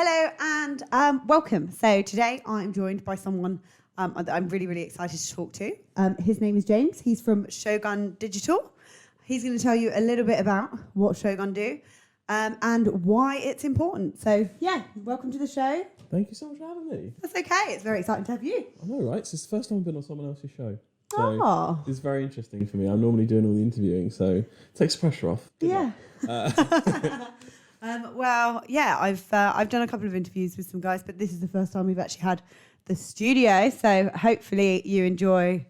Hello and welcome. So today I'm joined by someone that I'm really, really excited to talk to. His name is James. He's from Shogun Digital. He's going to tell you a little bit about what Shogun do and why it's important. So yeah, welcome to the show. Thank you so much for having me. That's okay. It's very exciting to have you. I know, right? It's the first time I've been on someone else's show. So it's very interesting for me. I'm normally doing all the interviewing, so it takes pressure off. Yeah. Well, yeah, I've done a couple of interviews with some guys, but this is the first time we've actually had the studio. So hopefully you enjoy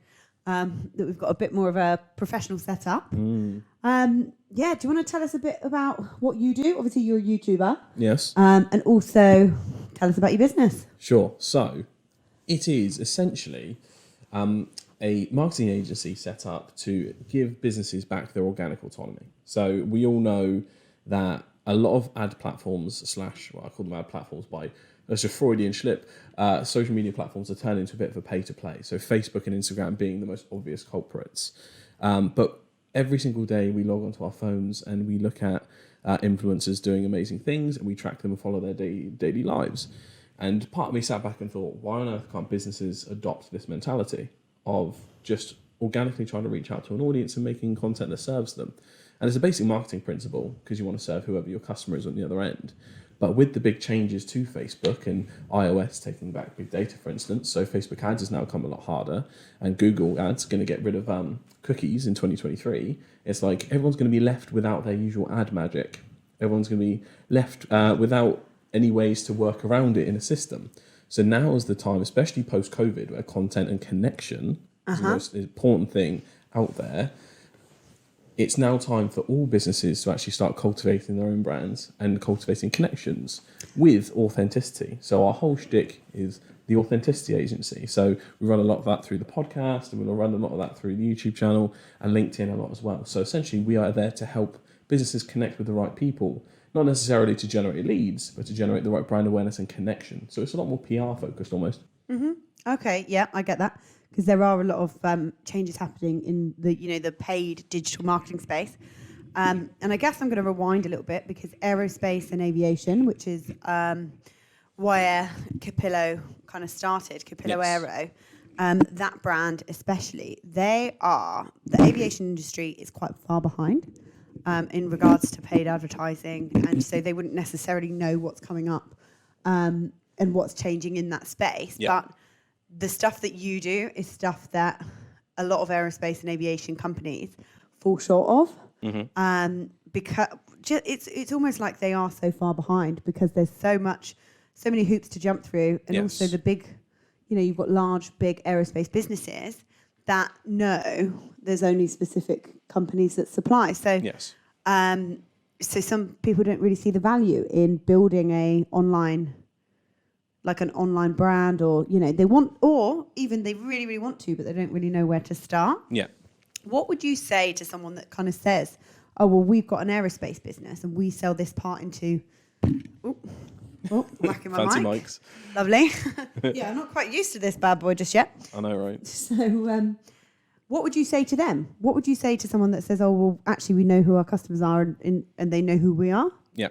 that we've got a bit more of a professional setup. Yeah, do you want to tell us a bit about what you do? Obviously, you're a YouTuber. Yes. And also tell us about your business. Sure. So it is essentially a marketing agency set up to give businesses back their organic autonomy. So we all know that a lot of ad platforms I call them ad platforms by that's a Freudian slip, social media platforms are turning into a bit of a pay to play. So Facebook and Instagram being the most obvious culprits. But every single day we log onto our phones and we look at influencers doing amazing things and we track them and follow their daily lives. And part of me sat back and thought, why on earth can't businesses adopt this mentality of just organically trying to reach out to an audience and making content that serves them? And it's a basic marketing principle because you want to serve whoever your customer is on the other end. But with the big changes to Facebook and iOS taking back big data, for instance, so Facebook ads has now come a lot harder and Google ads going to get rid of cookies in 2023. It's like everyone's going to be left without their usual ad magic. Everyone's going to be left without any ways to work around it in a system. So now is the time, especially post-COVID, where content and connection is the most important thing out there. It's now time for all businesses to actually start cultivating their own brands and cultivating connections with authenticity. So our whole shtick is the authenticity agency. So we run a lot of that through the podcast, and we'll run a lot of that through the YouTube channel and LinkedIn a lot as well. So essentially we are there to help businesses connect with the right people, not necessarily to generate leads, but to generate the right brand awareness and connection. So it's a lot more PR focused almost. Mm-hmm. Okay, yeah, I get that. Because there are a lot of changes happening in the paid digital marketing space. And I guess I'm going to rewind a little bit because aerospace and aviation, which is where Capilaux kind of started, Capilaux Aero, that brand especially, the aviation industry is quite far behind in regards to paid advertising. And so they wouldn't necessarily know what's coming up and what's changing in that space. Yeah. But the stuff that you do is stuff that a lot of aerospace and aviation companies fall short of, because it's almost like they are so far behind because there's so many hoops to jump through, and also the big, you've got large, big aerospace businesses that know there's only specific companies that supply. So, so some people don't really see the value in building an online brand, or they want, or even they really, really want to, but they don't really know where to start. Yeah. What would you say to someone that kind of says, oh, well, we've got an aerospace business and we sell this part into whacking my fancy mic. mics. Lovely. Yeah, I'm not quite used to this bad boy just yet. I know, right? So what would you say to them? What would you say to someone that says, oh, well, actually we know who our customers are and they know who we are? Yeah.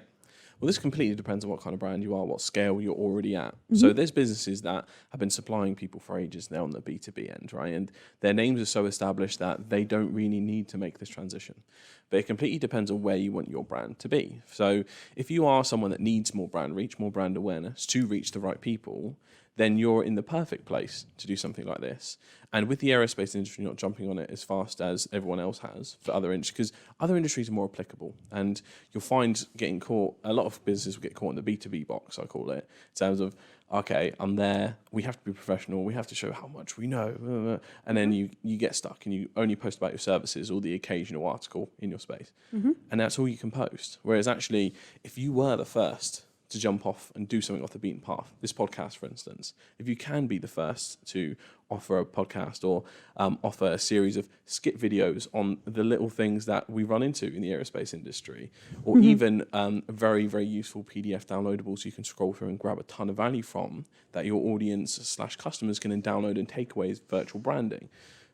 Well, this completely depends on what kind of brand you are, what scale you're already at. So there's businesses that have been supplying people for ages now on the B2B end, right? And their names are so established that they don't really need to make this transition. But it completely depends on where you want your brand to be. So if you are someone that needs more brand reach, more brand awareness to reach the right people, then you're in the perfect place to do something like this. And with the aerospace industry not jumping on it as fast as everyone else has for other industries, because other industries are more applicable. And you'll find a lot of businesses will get caught in the B2B box, I call it, in terms of, okay, I'm there, we have to be professional, we have to show how much we know, and then you get stuck and you only post about your services or the occasional article in your space. And that's all you can post. Whereas actually, if you were the first to jump off and do something off the beaten path, this podcast, for instance, if you can be the first to offer a podcast or offer a series of skit videos on the little things that we run into in the aerospace industry, or even a very, very useful PDF downloadable so you can scroll through and grab a ton of value from that your audience/customers can then download and take away as virtual branding.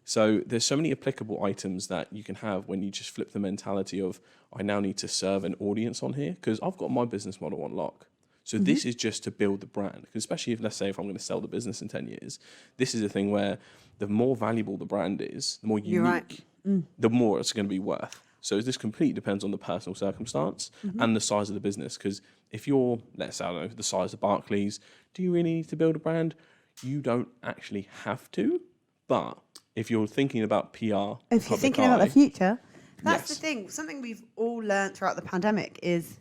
So there's so many applicable items that you can have when you just flip the mentality of, I now need to serve an audience on here, because I've got my business model on lock. So this is just to build the brand. Because especially if, let's say, if I'm going to sell the business in 10 years, this is a thing where the more valuable the brand is, the more unique, the more it's going to be worth. So this completely depends on the personal circumstance and the size of the business. Because if you're, let's say, I don't know, the size of Barclays, do you really need to build a brand? You don't actually have to. But if you're thinking about PR, if you're thinking about the future, that's Yes. the thing. Something we've all learned throughout the pandemic is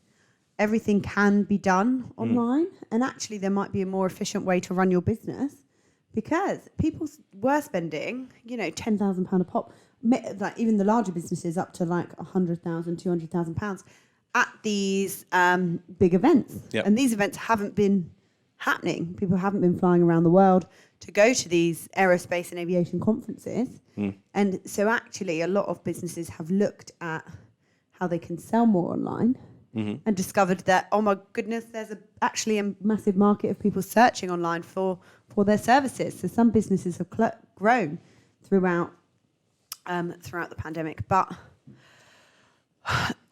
everything can be done online. And actually, there might be a more efficient way to run your business because people were spending, £10,000 a pop, like even the larger businesses up to like £100,000, £200,000 at these big events. Yep. And these events haven't been happening. People haven't been flying around the world to go to these aerospace and aviation conferences. And so actually a lot of businesses have looked at how they can sell more online and discovered that, oh my goodness, there's actually a massive market of people searching online for their services. So some businesses have grown throughout the pandemic. But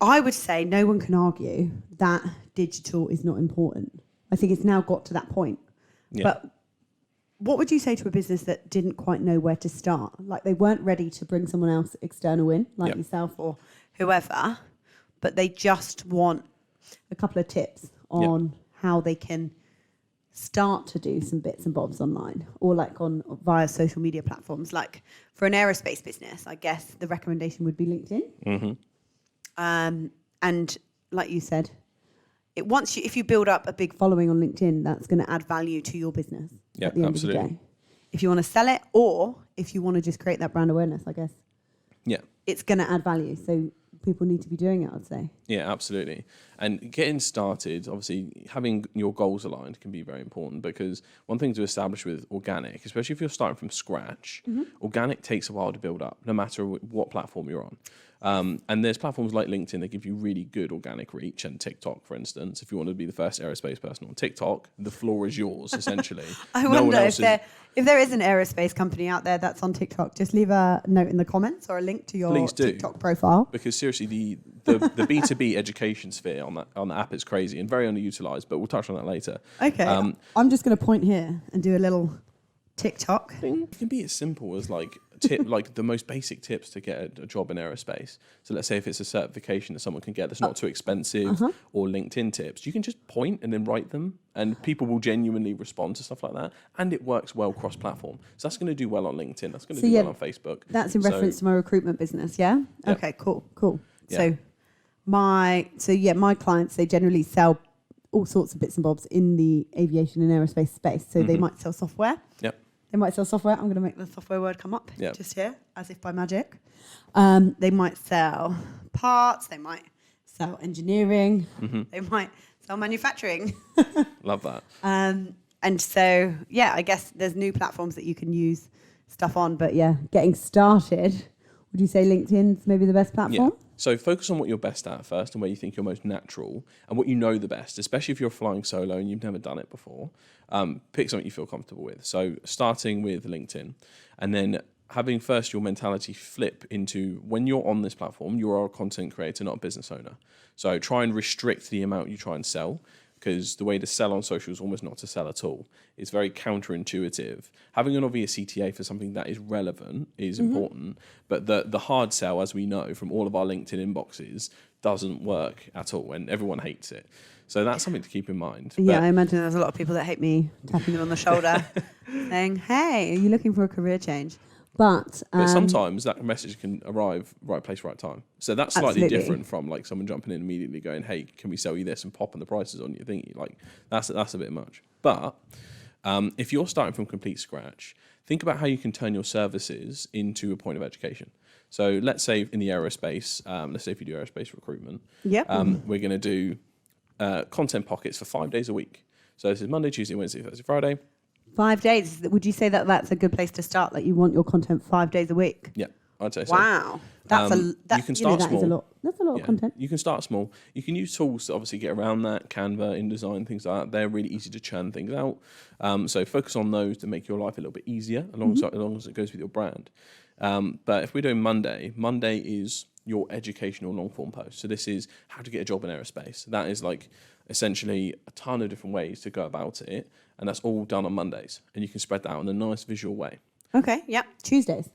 I would say no one can argue that digital is not important. I think it's now got to that point. Yeah. But what would you say to a business that didn't quite know where to start? Like they weren't ready to bring someone else external in, like yourself or whoever, but they just want a couple of tips on how they can start to do some bits and bobs online or like via social media platforms. Like for an aerospace business, I guess the recommendation would be LinkedIn. And like you said, if you build up a big following on LinkedIn, that's going to add value to your business at the end of the day. If you want to sell it or if you want to just create that brand awareness, I guess. Yeah. It's going to add value. So people need to be doing it, I'd say. Yeah, absolutely. And getting started, obviously, having your goals aligned can be very important because one thing to establish with organic, especially if you're starting from scratch, organic takes a while to build up, no matter what platform you're on. And there's platforms like LinkedIn that give you really good organic reach, and TikTok, for instance. If you want to be the first aerospace person on TikTok, the floor is yours, essentially. I wonder if there is an aerospace company out there that's on TikTok, just leave a note in the comments or a link to your TikTok profile. Because seriously, the B2B education sphere on the app is crazy and very underutilized, but we'll touch on that later. Okay. I'm just going to point here and do a little TikTok. It can be as simple as like the most basic tips to get a job in aerospace. So let's say if it's a certification that someone can get that's not too expensive, or LinkedIn tips, you can just point and then write them, and people will genuinely respond to stuff like that. And it works well cross-platform. So that's going to do well on LinkedIn. That's going to do well on Facebook. That's in reference to my recruitment business, yeah? Okay, cool. Yeah. So my clients, they generally sell all sorts of bits and bobs in the aviation and aerospace space. So they might sell software. Yep. They might sell software. I'm going to make the software word come up just here, as if by magic. They might sell parts. They might sell engineering. They might sell manufacturing. Love that. And so, I guess there's new platforms that you can use stuff on. But getting started, would you say LinkedIn's maybe the best platform? Yeah. So focus on what you're best at first and where you think you're most natural and what you know the best, especially if you're flying solo and you've never done it before. Pick something you feel comfortable with. So starting with LinkedIn and then having first your mentality flip into when you're on this platform, you are a content creator, not a business owner. So try and restrict the amount you try and sell, because the way to sell on social is almost not to sell at all. It's very counterintuitive. Having an obvious CTA for something that is relevant is important, but the hard sell, as we know from all of our LinkedIn inboxes, doesn't work at all, and everyone hates it. So that's something to keep in mind. Yeah, I imagine there's a lot of people that hate me tapping them on the shoulder saying, hey, are you looking for a career change? But sometimes that message can arrive right place, right time. So that's slightly different from like someone jumping in immediately going, hey, can we sell you this, and popping the prices on you. Think like that's a bit much. But if you're starting from complete scratch, think about how you can turn your services into a point of education. So let's say in the aerospace, let's say if you do aerospace recruitment, we're going to do content pockets for 5 days a week. So this is Monday, Tuesday, Wednesday, Thursday, Friday. 5 days. Would you say that that's a good place to start? Like you want your content 5 days a week? Yeah, I'd say so. Wow. You can start small. That is a lot. That's a lot of content. You can start small. You can use tools to obviously get around that, Canva, InDesign, things like that. They're really easy to churn things out. So focus on those to make your life a little bit easier, as long as it goes with your brand. But if we're doing Monday is your educational long form post. So this is how to get a job in aerospace. That is like essentially a ton of different ways to go about it, and that's all done on Mondays, and you can spread that out in a nice visual way. Okay, yeah. Tuesdays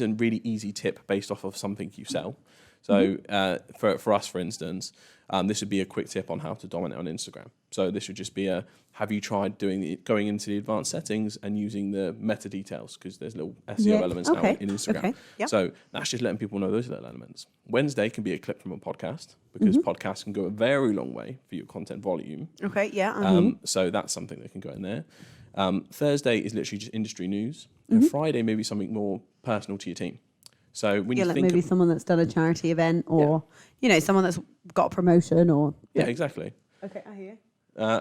a really easy tip based off of something you sell. So for us, for instance, this would be a quick tip on how to dominate on Instagram. So this would just be have you tried going into the advanced settings and using the meta details, because there's little SEO elements now in Instagram. Okay. Yep. So that's just letting people know those little elements. Wednesday can be a clip from a podcast, because podcasts can go a very long way for your content volume. Okay, yeah. So that's something that can go in there. Thursday is literally just industry news. And Friday maybe something more personal to your team. So when you like think maybe someone that's done a charity event, or someone that's got a promotion, or exactly. Okay, I hear.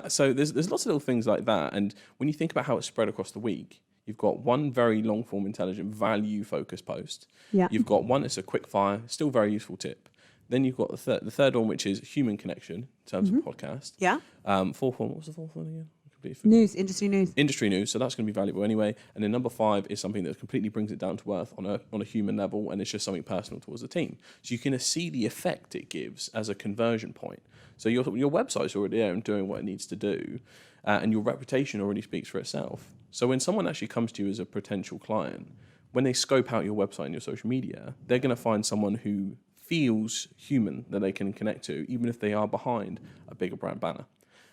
So there's lots of little things like that, and when you think about how it's spread across the week, you've got one very long form, intelligent, value focused post. Yeah. You've got one that's a quick fire, still very useful tip. Then you've got the third one, which is human connection in terms of podcast. Yeah. Fourth one, what was the fourth one again? Industry news. Industry news, so that's going to be valuable anyway. And then number 5 is something that completely brings it down to earth on a human level, and it's just something personal towards the team. So you can see the effect it gives as a conversion point. So your website's already there and doing what it needs to do, and your reputation already speaks for itself. So when someone actually comes to you as a potential client, when they scope out your website and your social media, they're going to find someone who feels human, that they can connect to, even if they are behind a bigger brand banner.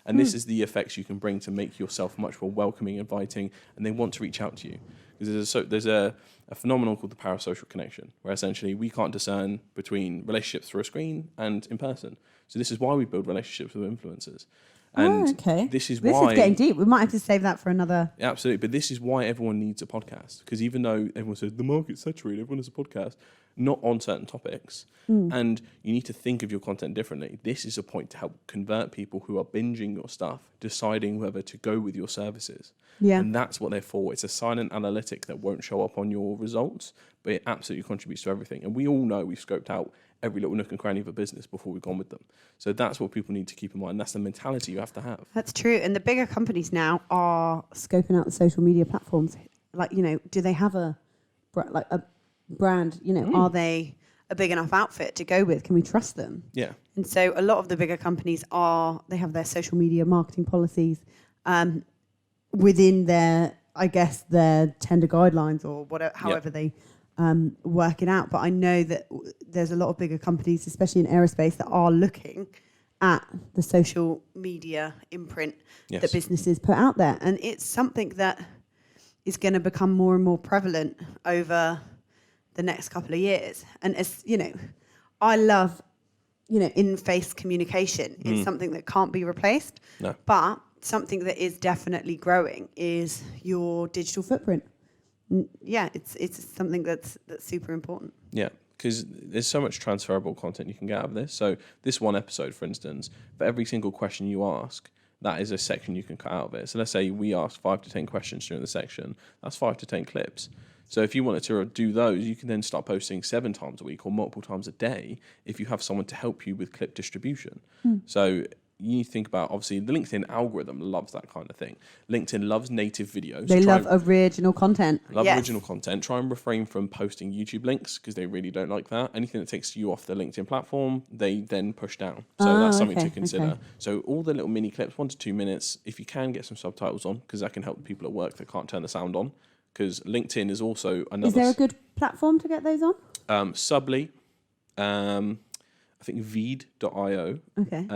And this is the effects you can bring to make yourself much more welcoming, inviting, and they want to reach out to you. Because there's a phenomenon called the parasocial connection, where essentially we can't discern between relationships through a screen and in person. So this is why we build relationships with influencers. And this is why... This is getting deep. We might have to save that for another... Absolutely. But this is why everyone needs a podcast. Because even though everyone says the market's saturated, everyone has a podcast, not on certain topics. And you need to think of your content differently. This is a point to help convert people who are binging your stuff, deciding whether to go with your services. Yeah. And that's what they're for. It's a silent analytic that won't show up on your results, but it absolutely contributes to everything. And we all know we've scoped out every little nook and cranny of a business before we've gone with them. So that's what people need to keep in mind. That's the mentality you have to have. That's true. And the bigger companies now are scoping out the social media platforms. Like, do they have a brand? Are they a big enough outfit to go with? Can we trust them? Yeah. And so a lot of the bigger companies they have their social media marketing policies within their tender guidelines, or whatever, however they work it out. But I know that there's a lot of bigger companies, especially in aerospace, that are looking at the social media imprint that businesses put out there. And it's something that is going to become more and more prevalent over the next couple of years. And as I love, in-face communication. It's something that can't be replaced. No. But something that is definitely growing is your digital footprint. Yeah, it's something that's super important. Yeah, because there's so much transferable content you can get out of this. So this one episode, for instance, for every single question you ask, that is a section you can cut out of it. So let's say we ask 5 to 10 questions during the section. That's 5 to 10 clips. So if you wanted to do those, you can then start posting 7 times a week or multiple times a day if you have someone to help you with clip distribution. So you need to think about, obviously, the LinkedIn algorithm loves that kind of thing. LinkedIn loves native videos. They love original content. Original content. Try and refrain from posting YouTube links, because they really don't like that. Anything that takes you off the LinkedIn platform, they then push down. So that's something to consider. Okay. So all the little mini clips, 1 to 2 minutes, if you can get some subtitles on, because that can help people at work that can't turn the sound on. Because LinkedIn is also another... Is there a good platform to get those on? Subly. I think Veed.io. Okay.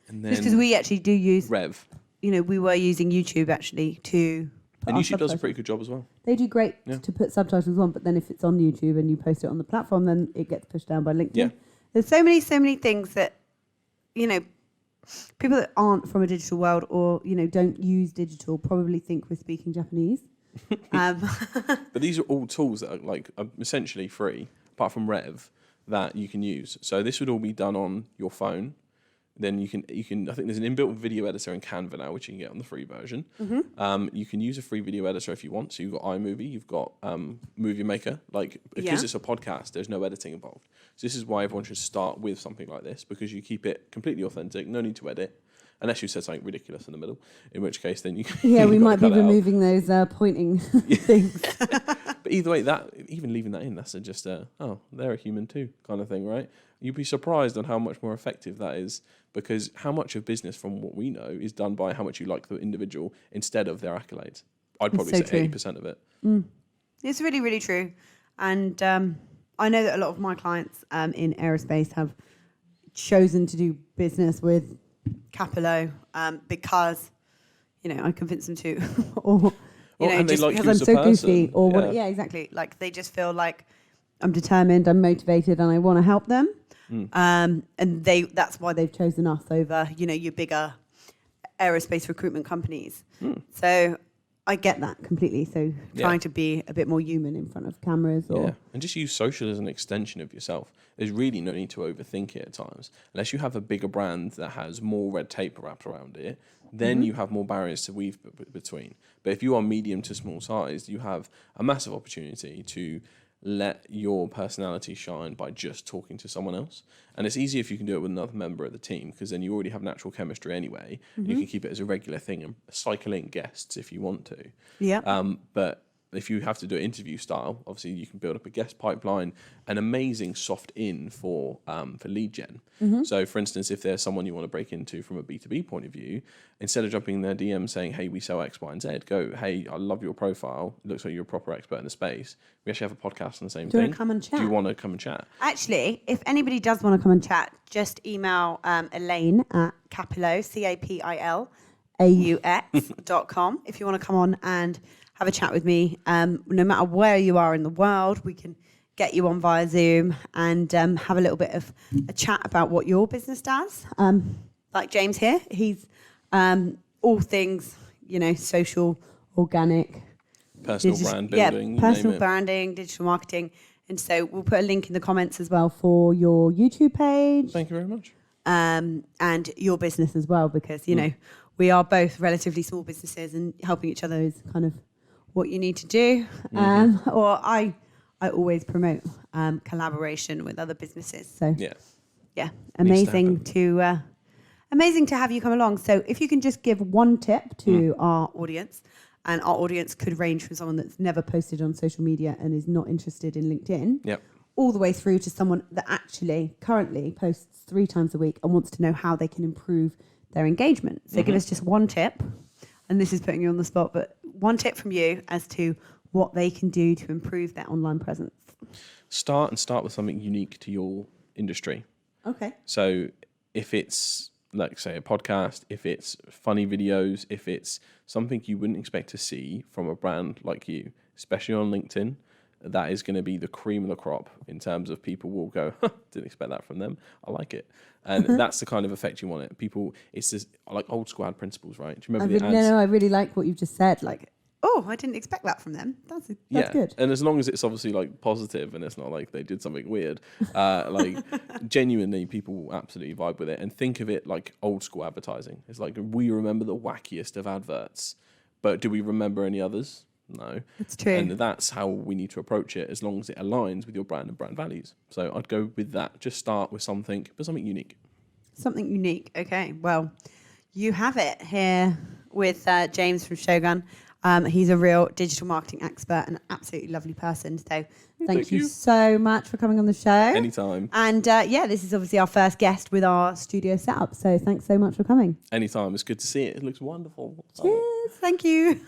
And then just because we actually do use Rev. We were using YouTube actually to put and YouTube subtitles. does a pretty good job as well. They do great to put subtitles on, but then if it's on YouTube and you post it on the platform, then it gets pushed down by LinkedIn. Yeah. There's so many things that people that aren't from a digital world or don't use digital probably think we're speaking Japanese. But these are all tools that are essentially free, apart from Rev, that you can use. So this would all be done on your phone. Then you can. I think there's an inbuilt video editor in Canva now, which you can get on the free version. You can use a free video editor if you want. So you've got iMovie, you've got Movie Maker. Because it's a podcast, there's no editing involved. So this is why everyone should start with something like this, because you keep it completely authentic, no need to edit, unless you said something ridiculous in the middle, in which case then you Yeah, we you've got might to be cut it out. removing those pointing things. But either way, that even leaving that in, that's just oh, they're a human too kind of thing, right? You'd be surprised on how much more effective that is, because how much of business, from what we know, is done by how much you like the individual instead of their accolades. I'd probably so say true. 80% of it. It's really, really true. And I know that a lot of my clients in aerospace have chosen to do business with Capilaux because, I convinced them to. Or, And they just like because you I'm as a so person. goofy. Or Yeah. what? Yeah, exactly. Like they just feel like I'm determined, I'm motivated, and I want to help them. And that's why they've chosen us over, your bigger aerospace recruitment companies. So I get that completely. So trying to be a bit more human in front of cameras or And just use social as an extension of yourself. There's really no need to overthink it at times. Unless you have a bigger brand that has more red tape wrapped around it, then you have more barriers to weave between. But if you are medium to small size, you have a massive opportunity to let your personality shine by just talking to someone else. And it's easy if you can do it with another member of the team, because then you already have natural chemistry anyway. You can keep it as a regular thing and cycle in guests if you want to. But if you have to do it interview style, obviously you can build up a guest pipeline, an amazing soft in for lead gen. So for instance, if there's someone you want to break into from a B2B point of view, instead of jumping in their DM saying, hey, we sell X, Y, and Z, go, hey, I love your profile. It looks like you're a proper expert in the space. We actually have a podcast on the same Do you thing. want to come and chat? Do you want to come and chat? Actually, if anybody does want to come and chat, just email Elaine at Capilaux, CAPILAUX.com if you want to come on and have a chat with me. No matter where you are in the world, we can get you on via Zoom and have a little bit of a chat about what your business does. Like James here, he's all things, social, organic. Personal brand building. Yeah, personal branding, digital marketing. And so we'll put a link in the comments as well for your YouTube page. Thank you very much. And your business as well, because, we are both relatively small businesses and helping each other is kind of what you need to do. Or I always promote collaboration with other businesses. So yeah, amazing to have you come along. So if you can just give one tip to our audience, and our audience could range from someone that's never posted on social media and is not interested in LinkedIn, all the way through to someone that actually currently posts 3 times a week and wants to know how they can improve their engagement. So give us just one tip, and this is putting you on the spot, but one tip from you as to what they can do to improve their online presence. Start with something unique to your industry. Okay. So if it's, like, say, a podcast, if it's funny videos, if it's something you wouldn't expect to see from a brand like you, especially on LinkedIn, that is going to be the cream of the crop in terms of people will go, didn't expect that from them. I like it. And that's the kind of effect you want it. People, it's this, like old school ad principles, right? Do you remember the ads? No, I really like what you've just said. Like, oh, I didn't expect that from them. That's good. And as long as it's obviously like positive and it's not like they did something weird, like genuinely people will absolutely vibe with it and think of it like old school advertising. It's like, we remember the wackiest of adverts, but do we remember any others? No. It's true. And that's how we need to approach it, as long as it aligns with your brand and brand values. So I'd go with that. Just start with something, but something unique. Something unique. Okay. Well, you have it here with James from Shogun. He's a real digital marketing expert and an absolutely lovely person. So thank you so much for coming on the show. Anytime. And this is obviously our first guest with our studio setup. So thanks so much for coming. Anytime. It's good to see it. It looks wonderful. Cheers. Thank you.